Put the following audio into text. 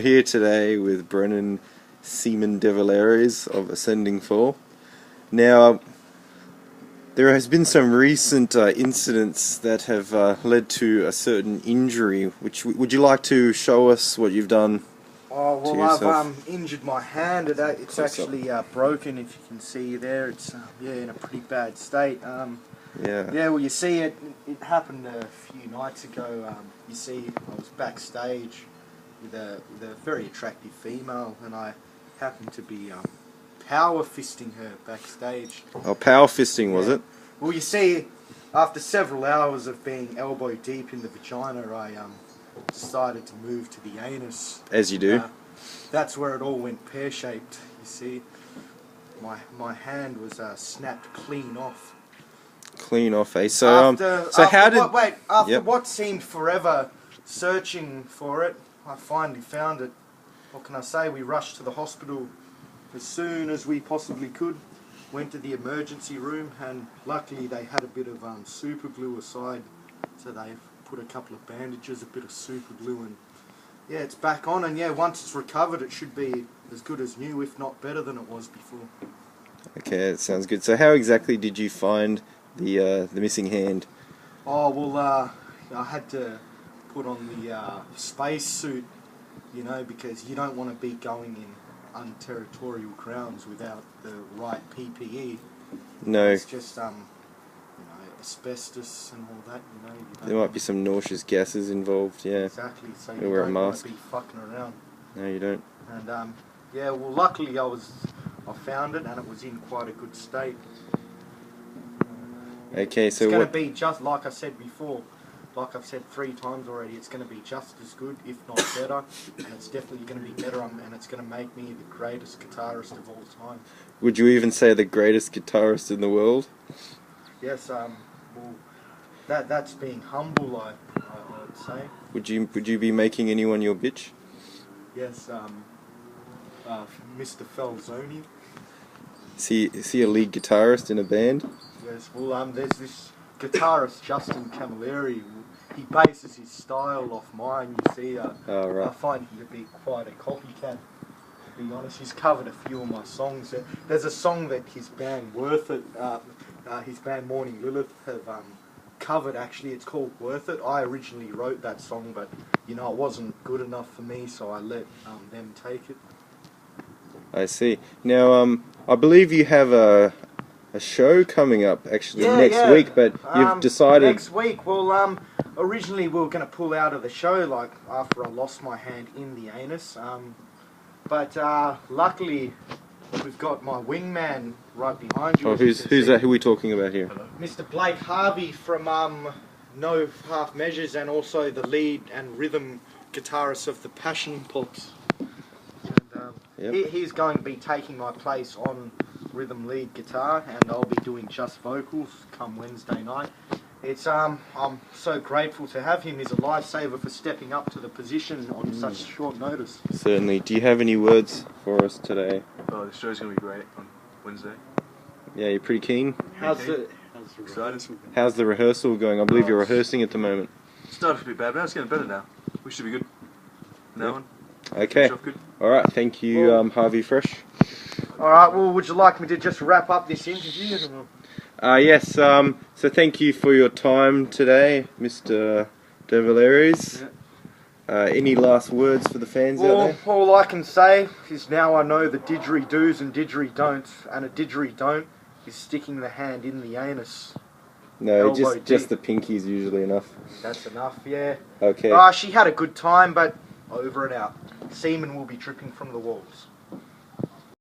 Here today with Brennan Seaman de Valera's of Ascending Fall. Now, there has been some recent incidents that have led to a certain injury. Which would you like to show us what you've done? Oh well, I've injured my hand. It's actually broken. If you can see there, it's in a pretty bad state. Yeah. Well, you see, it happened a few nights ago. You see, I was backstage with a very attractive female, and I happened to be power fisting her backstage. Oh, power fisting, was it? Well, you see, after several hours of being elbow deep in the vagina, I decided to move to the anus. As you do. That's where it all went pear-shaped. You see, my hand was snapped clean off. Clean off, eh? So after what seemed forever searching for it, I finally found it. What can I say? We rushed to the hospital as soon as we possibly could. Went to the emergency room, and luckily they had a bit of super glue aside, so they put a couple of bandages, a bit of super glue, and yeah, it's back on. And yeah, once it's recovered, it should be as good as new, if not better than it was before. Okay, that sounds good. So how exactly did you find the missing hand? Oh well, I had to put on the space suit, you know, because you don't want to be going in unterritorial grounds without the right PPE. No. It's just asbestos and all that, you know. There might be some nauseous gases involved, yeah. Exactly, so you wear a don't mask. want to be fucking around. No, you don't. And yeah, well, luckily I found it, and it was in quite a good state. Okay, so it's going to be just like I said before. Like I've said 3 times already, it's going to be just as good, if not better, and it's definitely going to be better, and it's going to make me the greatest guitarist of all time. Would you even say the greatest guitarist in the world? Yes, well, that's being humble, I would say. Would you be making anyone your bitch? Yes, Mr. Falzoni. Is he a lead guitarist in a band? Yes, well, there's this guitarist, Justin Camilleri. He bases his style off mine, you see. Right. I find him to be quite a copycat, to be honest. He's covered a few of my songs. There's a song that his band Worth It, his band Morning Lilith have covered, actually. It's called Worth It. I originally wrote that song, but, you know, it wasn't good enough for me, so I let them take it. I see. Now, I believe you have a show coming up actually next week, but you've decided... Next week, well, originally we were going to pull out of the show, like, after I lost my hand in the anus, but luckily we've got my wingman right behind you. Oh, who's that? Who are we talking about here? Mr. Blake Harvey from No Half Measures, and also the lead and rhythm guitarist of the Passion Pops. And he's going to be taking my place on rhythm lead guitar, and I'll be doing just vocals come Wednesday night. It's I'm so grateful to have him. He's a lifesaver for stepping up to the position on such short notice. Certainly. Do you have any words for us today? Oh, the show's going to be great on Wednesday. Yeah, you're pretty keen? How's the rehearsal going? I believe you're rehearsing at the moment. It started to be bad, but it's getting better now. We should be good. Now on. Okay. Alright, thank you, Harvey Fresh. Alright, well, would you like me to just wrap up this interview? Yes, so thank you for your time today, Mr. de Valera's. Any last words for the fans out there? All I can say is now I know the didgeridoo's and didgeridon'ts, and a didgeridon't is sticking the hand in the anus. No, just the pinky's usually enough. That's enough, yeah. Okay. She had a good time, but over and out. Semen will be dripping from the walls.